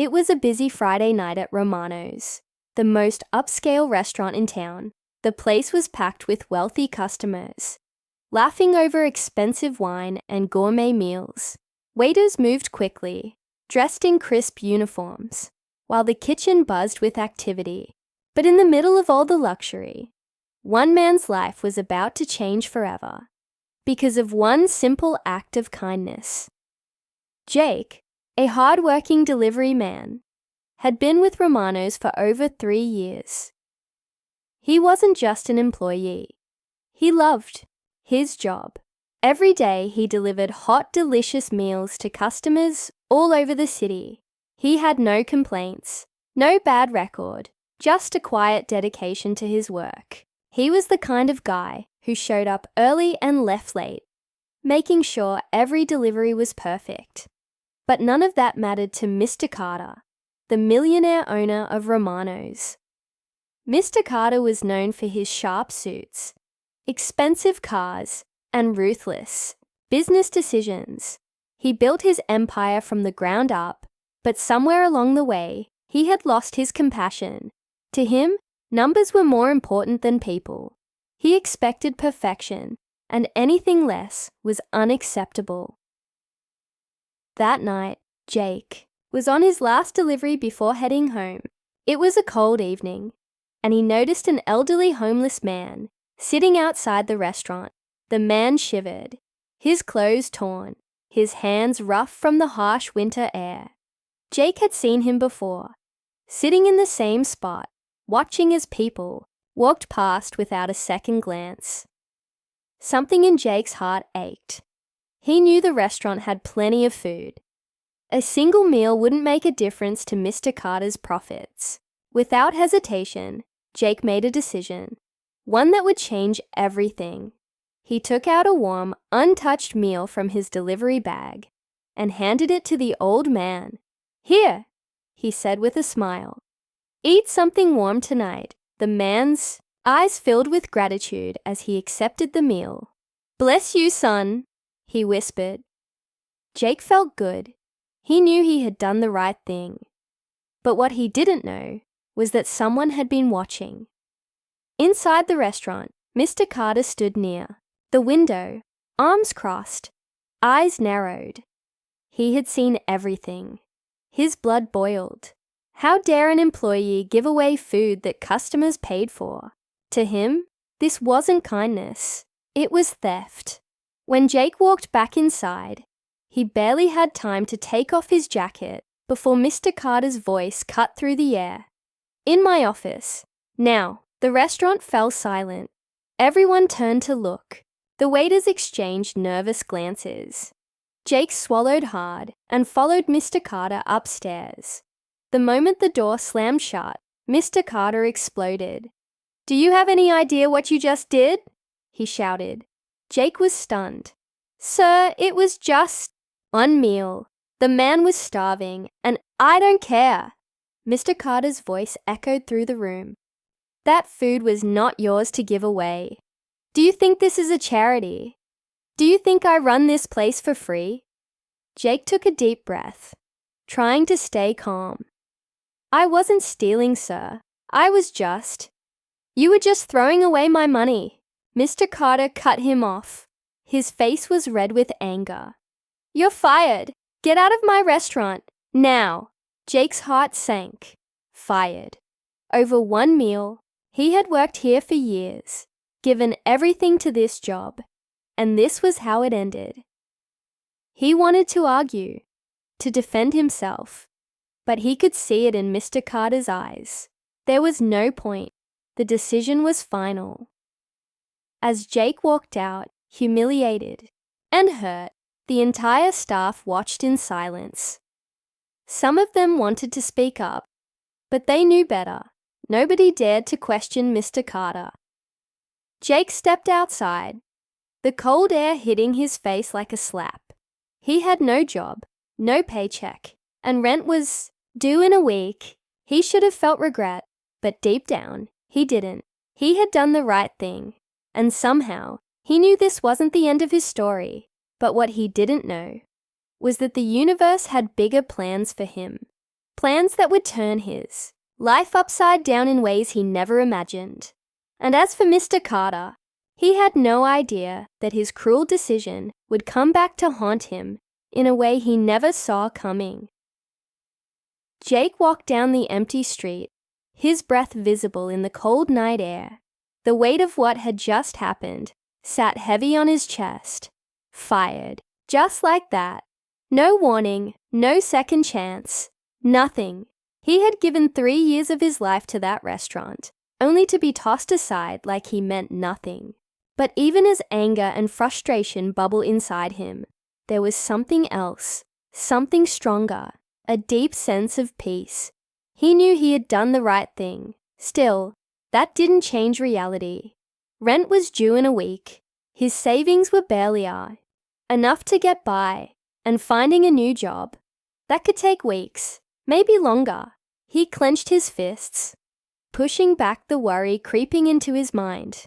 It was a busy Friday night at Romano's, the most upscale restaurant in town. The place was packed with wealthy customers, laughing over expensive wine and gourmet meals. Waiters moved quickly, dressed in crisp uniforms, while the kitchen buzzed with activity. But in the middle of all the luxury, one man's life was about to change forever because of one simple act of kindness. Jake, a hard-working delivery man, had been with Romano's for over 3 years. He wasn't just an employee. He loved his job. Every day he delivered hot, delicious meals to customers all over the city. He had no complaints, no bad record, just a quiet dedication to his work. He was the kind of guy who showed up early and left late, making sure every delivery was perfect. But none of that mattered to Mr. Carter, the millionaire owner of Romano's. Mr. Carter was known for his sharp suits, expensive cars, and ruthless business decisions. He built his empire from the ground up, but somewhere along the way, he had lost his compassion. To him, numbers were more important than people. He expected perfection, and anything less was unacceptable. That night, Jake was on his last delivery before heading home. It was a cold evening, and he noticed an elderly homeless man sitting outside the restaurant. The man shivered, his clothes torn, his hands rough from the harsh winter air. Jake had seen him before, sitting in the same spot, watching as people walked past without a second glance. Something in Jake's heart ached. He knew the restaurant had plenty of food. A single meal wouldn't make a difference to Mr. Carter's profits. Without hesitation, Jake made a decision, one that would change everything. He took out a warm, untouched meal from his delivery bag and handed it to the old man. "Here," he said with a smile. "Eat something warm tonight." The man's eyes filled with gratitude as he accepted the meal. "Bless you, son," he whispered. Jake felt good. He knew he had done the right thing. But what he didn't know was that someone had been watching. Inside the restaurant, Mr. Carter stood near the window, arms crossed, eyes narrowed. He had seen everything. His blood boiled. How dare an employee give away food that customers paid for? To him, this wasn't kindness. It was theft. When Jake walked back inside, he barely had time to take off his jacket before Mr. Carter's voice cut through the air. "In my office." Now, the restaurant fell silent. Everyone turned to look. The waiters exchanged nervous glances. Jake swallowed hard and followed Mr. Carter upstairs. The moment the door slammed shut, Mr. Carter exploded. "Do you have any idea what you just did?" he shouted. Jake was stunned. "Sir, it was just one meal. The man was starving, and I don't care." Mr. Carter's voice echoed through the room. "That food was not yours to give away. Do you think this is a charity? Do you think I run this place for free?" Jake took a deep breath, trying to stay calm. "I wasn't stealing, sir. I was just... You were just throwing away my money." Mr. Carter cut him off. His face was red with anger. "You're fired. Get out of my restaurant, now." Jake's heart sank. Fired. Over one meal. He had worked here for years, given everything to this job, and this was how it ended. He wanted to argue, to defend himself, but he could see it in Mr. Carter's eyes. There was no point. The decision was final. As Jake walked out, humiliated and hurt, the entire staff watched in silence. Some of them wanted to speak up, but they knew better. Nobody dared to question Mr. Carter. Jake stepped outside, the cold air hitting his face like a slap. He had no job, no paycheck, and rent was due in a week. He should have felt regret, but deep down, he didn't. He had done the right thing, and somehow, he knew this wasn't the end of his story. But what he didn't know was that the universe had bigger plans for him. Plans that would turn his life upside down in ways he never imagined. And as for Mr. Carter, he had no idea that his cruel decision would come back to haunt him in a way he never saw coming. Jake walked down the empty street, his breath visible in the cold night air. The weight of what had just happened sat heavy on his chest. Fired, just like that. No warning, no second chance, nothing. He had given 3 years of his life to that restaurant, only to be tossed aside like he meant nothing. But even as anger and frustration bubble inside him, there was something else, something stronger, a deep sense of peace. He knew he had done the right thing. Still, that didn't change reality. Rent was due in a week. His savings were barely enough to get by, and finding a new job, that could take weeks, maybe longer. He clenched his fists, pushing back the worry creeping into his mind.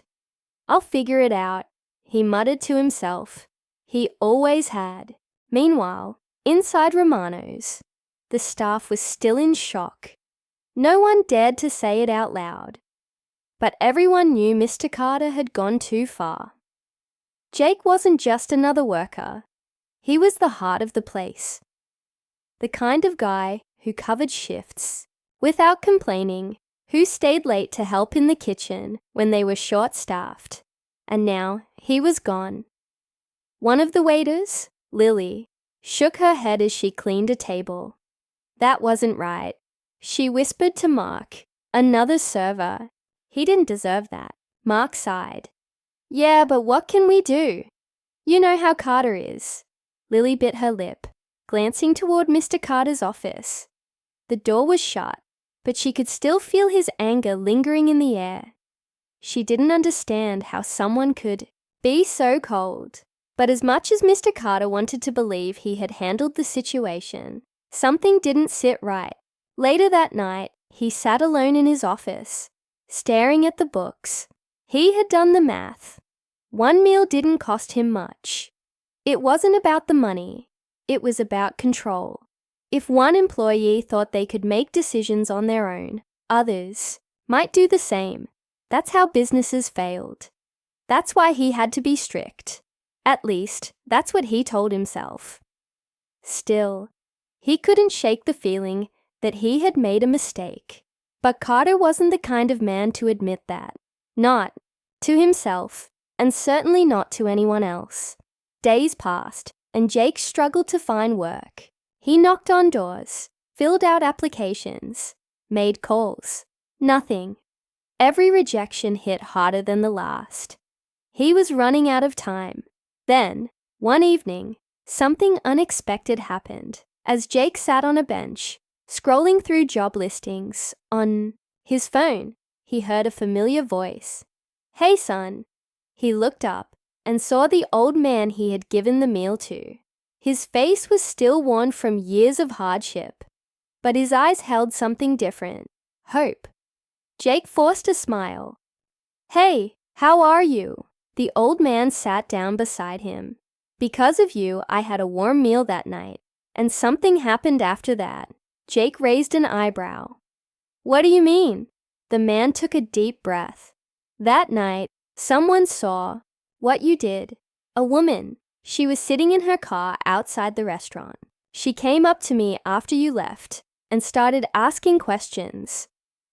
"I'll figure it out," he muttered to himself. He always had. Meanwhile, inside Romano's, the staff was still in shock. No one dared to say it out loud, but everyone knew Mr. Carter had gone too far. Jake wasn't just another worker. He was the heart of the place. The kind of guy who covered shifts without complaining, who stayed late to help in the kitchen when they were short-staffed. And now he was gone. One of the waiters, Lily, shook her head as she cleaned a table. That wasn't right. She whispered to Mark, another server. He didn't deserve that. Mark sighed. "Yeah, but what can we do? You know how Carter is." Lily bit her lip, glancing toward Mr. Carter's office. The door was shut, but she could still feel his anger lingering in the air. She didn't understand how someone could be so cold. But as much as Mr. Carter wanted to believe he had handled the situation, something didn't sit right. Later that night, he sat alone in his office, staring at the books. He had done the math. One meal didn't cost him much. It wasn't about the money. It was about control. If one employee thought they could make decisions on their own, others might do the same. That's how businesses failed. That's why he had to be strict. At least, that's what he told himself. Still, he couldn't shake the feeling that he had made a mistake. But Carter wasn't the kind of man to admit that. Not to himself, and certainly not to anyone else. Days passed, and Jake struggled to find work. He knocked on doors, filled out applications, made calls. Nothing. Every rejection hit harder than the last. He was running out of time. Then, one evening, something unexpected happened. As Jake sat on a bench, scrolling through job listings on his phone, he heard a familiar voice. "Hey, son." He looked up and saw the old man he had given the meal to. His face was still worn from years of hardship, but his eyes held something different. Hope. Jake forced a smile. "Hey, how are you?" The old man sat down beside him. "Because of you, I had a warm meal that night, and something happened after that." Jake raised an eyebrow. "What do you mean?" The man took a deep breath. "That night, someone saw what you did. A woman. She was sitting in her car outside the restaurant. She came up to me after you left and started asking questions.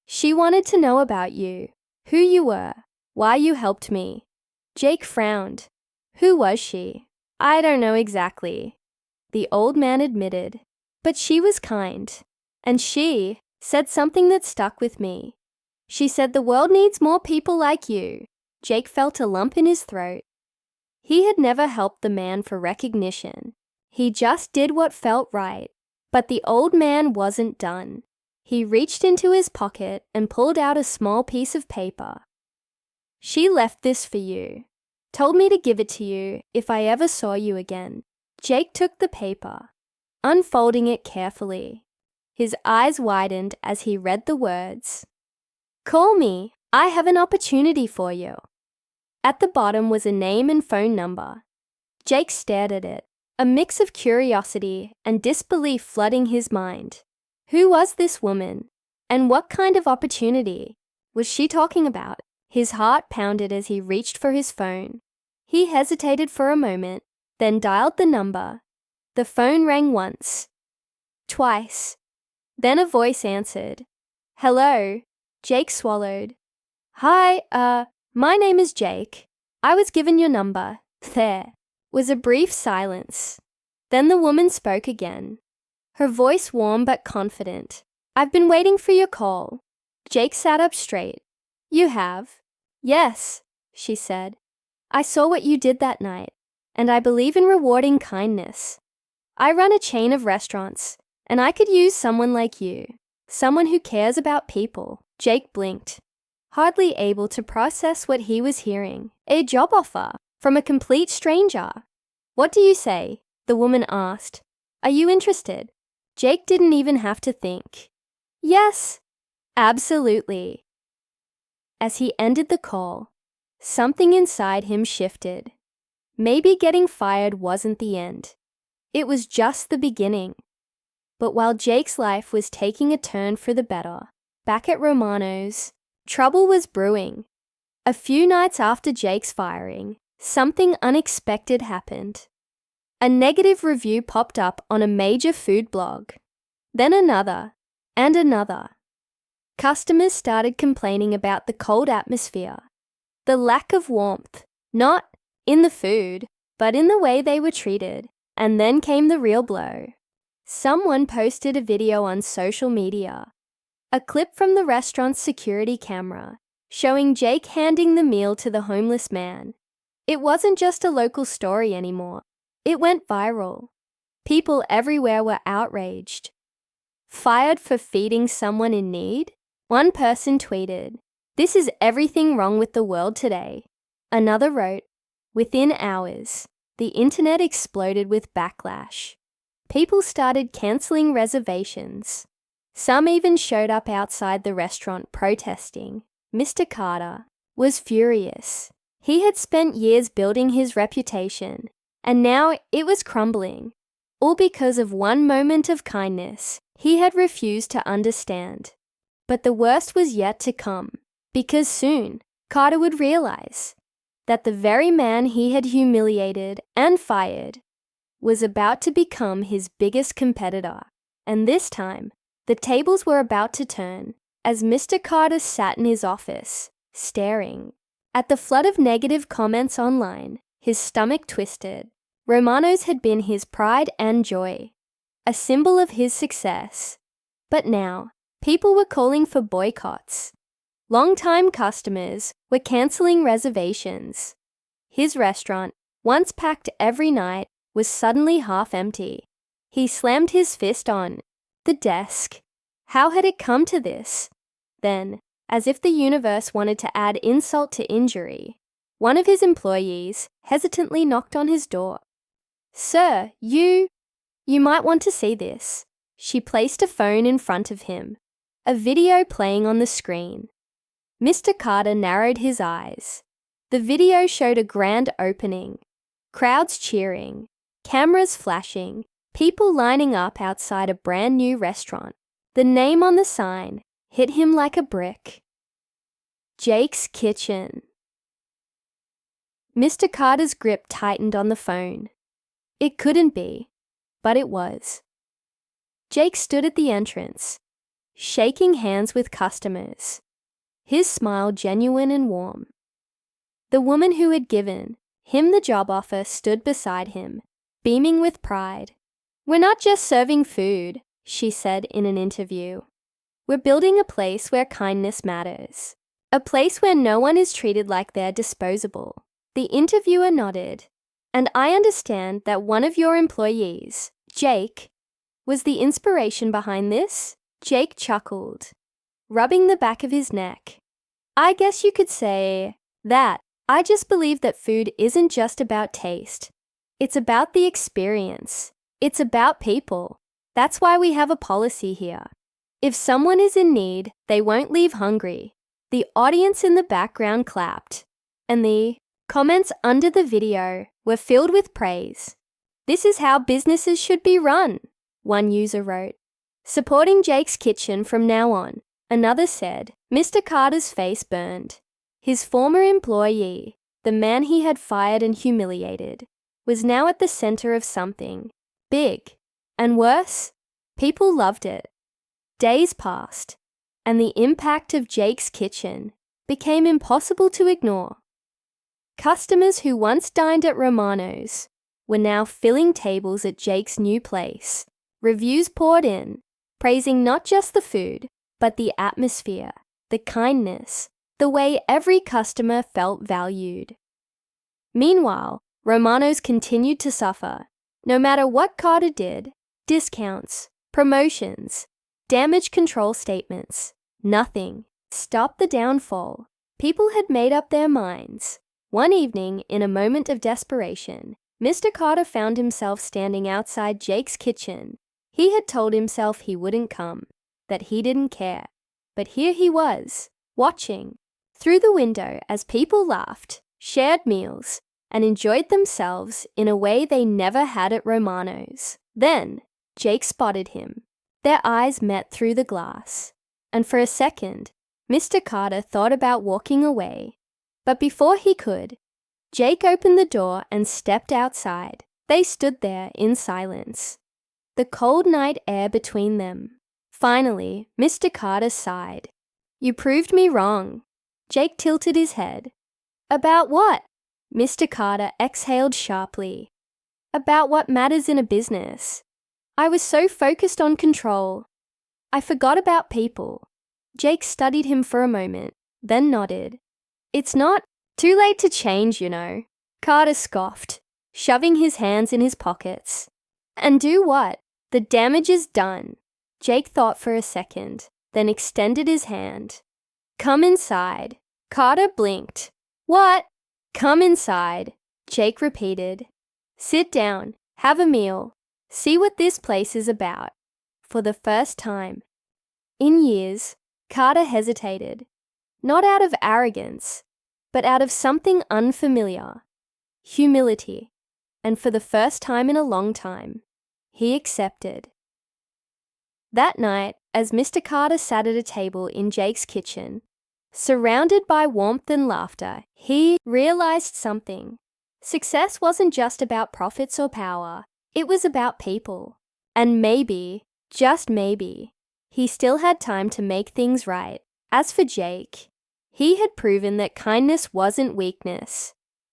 She wanted to know about you, who you were, why you helped me." Jake frowned. "Who was she?" "I don't know exactly," the old man admitted. "But she was kind. And she said something that stuck with me. She said the world needs more people like you." Jake felt a lump in his throat. He had never helped the man for recognition. He just did what felt right. But the old man wasn't done. He reached into his pocket and pulled out a small piece of paper. "She left this for you. Told me to give it to you if I ever saw you again." Jake took the paper, unfolding it carefully. His eyes widened as he read the words. "Call me. I have an opportunity for you." At the bottom was a name and phone number. Jake stared at it, a mix of curiosity and disbelief flooding his mind. Who was this woman? And what kind of opportunity was she talking about? His heart pounded as he reached for his phone. He hesitated for a moment, then dialed the number. The phone rang once, twice. Then a voice answered. Hello. Jake swallowed. Hi, my name is Jake. I was given your number. There was a brief silence. Then the woman spoke again, her voice warm but confident. I've been waiting for your call. Jake sat up straight. You have? Yes, she said. I saw what you did that night, and I believe in rewarding kindness. I run a chain of restaurants, and I could use someone like you, someone who cares about people. Jake blinked, hardly able to process what he was hearing. A job offer from a complete stranger. What do you say? The woman asked. Are you interested? Jake didn't even have to think. Yes, absolutely. As he ended the call, something inside him shifted. Maybe getting fired wasn't the end. It was just the beginning. But while Jake's life was taking a turn for the better, back at Romano's, trouble was brewing. A few nights after Jake's firing, something unexpected happened. A negative review popped up on a major food blog. Then another, and another. Customers started complaining about the cold atmosphere, the lack of warmth, not in the food, but in the way they were treated. And then came the real blow. Someone posted a video on social media, a clip from the restaurant's security camera, showing Jake handing the meal to the homeless man. It wasn't just a local story anymore. It went viral. People everywhere were outraged. Fired for feeding someone in need? One person tweeted, "This is everything wrong with the world today." Another wrote, "Within hours, the internet exploded with backlash. People started canceling reservations. Some even showed up outside the restaurant protesting." Mr. Carter was furious. He had spent years building his reputation, and now it was crumbling, all because of one moment of kindness he had refused to understand. But the worst was yet to come, because soon Carter would realize that the very man he had humiliated and fired was about to become his biggest competitor. And this time, the tables were about to turn as Mr. Carter sat in his office, staring at the flood of negative comments online. His stomach twisted. Romano's had been his pride and joy, a symbol of his success. But now, people were calling for boycotts. Long-time customers were canceling reservations. His restaurant, once packed every night, was suddenly half empty. He slammed his fist on the desk. How had it come to this? Then, as if the universe wanted to add insult to injury, one of his employees hesitantly knocked on his door. "Sir, you might want to see this." She placed a phone in front of him, a video playing on the screen. Mr. Carter narrowed his eyes. The video showed a grand opening, crowds cheering, cameras flashing, people lining up outside a brand new restaurant. The name on the sign hit him like a brick. Jake's Kitchen. Mr. Carter's grip tightened on the phone. It couldn't be, but it was. Jake stood at the entrance, shaking hands with customers, his smile genuine and warm. The woman who had given him the job offer stood beside him, beaming with pride. "We're not just serving food," she said in an interview. "We're building a place where kindness matters, a place where no one is treated like they're disposable." The interviewer nodded. "And I understand that one of your employees, Jake, was the inspiration behind this?" Jake chuckled, rubbing the back of his neck. "I guess you could say that. I just believe that food isn't just about taste. It's about the experience. It's about people. That's why we have a policy here. If someone is in need, they won't leave hungry." The audience in the background clapped, and the comments under the video were filled with praise. "This is how businesses should be run," one user wrote. Supporting Jake's kitchen from now on, another said. Mr. Carter's face burned. His former employee, the man he had fired and humiliated, was now at the center of something big. And worse, people loved it. Days passed, and the impact of Jake's kitchen became impossible to ignore. Customers who once dined at Romano's were now filling tables at Jake's new place. Reviews poured in, praising not just the food, but the atmosphere, the kindness, the way every customer felt valued. Meanwhile, Romano's continued to suffer. No matter what Carter did, discounts, promotions, damage control statements, nothing stopped the downfall. People had made up their minds. One evening, in a moment of desperation, Mr. Carter found himself standing outside Jake's kitchen. He had told himself he wouldn't come, that he didn't care. But here he was, watching through the window as people laughed, shared meals, and enjoyed themselves in a way they never had at Romano's. Then, Jake spotted him. Their eyes met through the glass, and for a second, Mr. Carter thought about walking away. But before he could, Jake opened the door and stepped outside. They stood there in silence, the cold night air between them. Finally, Mr. Carter sighed. "You proved me wrong." Jake tilted his head. "About what?" Mr. Carter exhaled sharply. "About what matters in a business. I was so focused on control. I forgot about people." Jake studied him for a moment, then nodded. "It's not too late to change, you know." Carter scoffed, shoving his hands in his pockets. "And do what? The damage is done." Jake thought for a second, then extended his hand. "Come inside." Carter blinked. "What?" "Come inside," Jake repeated. "Sit down, have a meal, see what this place is about." For the first time in years, Carter hesitated, not out of arrogance, but out of something unfamiliar, humility, and for the first time in a long time, he accepted. That night, as Mr. Carter sat at a table in Jake's kitchen, surrounded by warmth and laughter, he realized something. Success wasn't just about profits or power, it was about people. And maybe, just maybe, he still had time to make things right. As for Jake, he had proven that kindness wasn't weakness.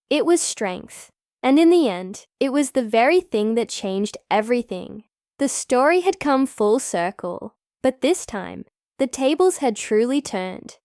It was strength. And in the end, it was the very thing that changed everything. The story had come full circle, but this time, the tables had truly turned.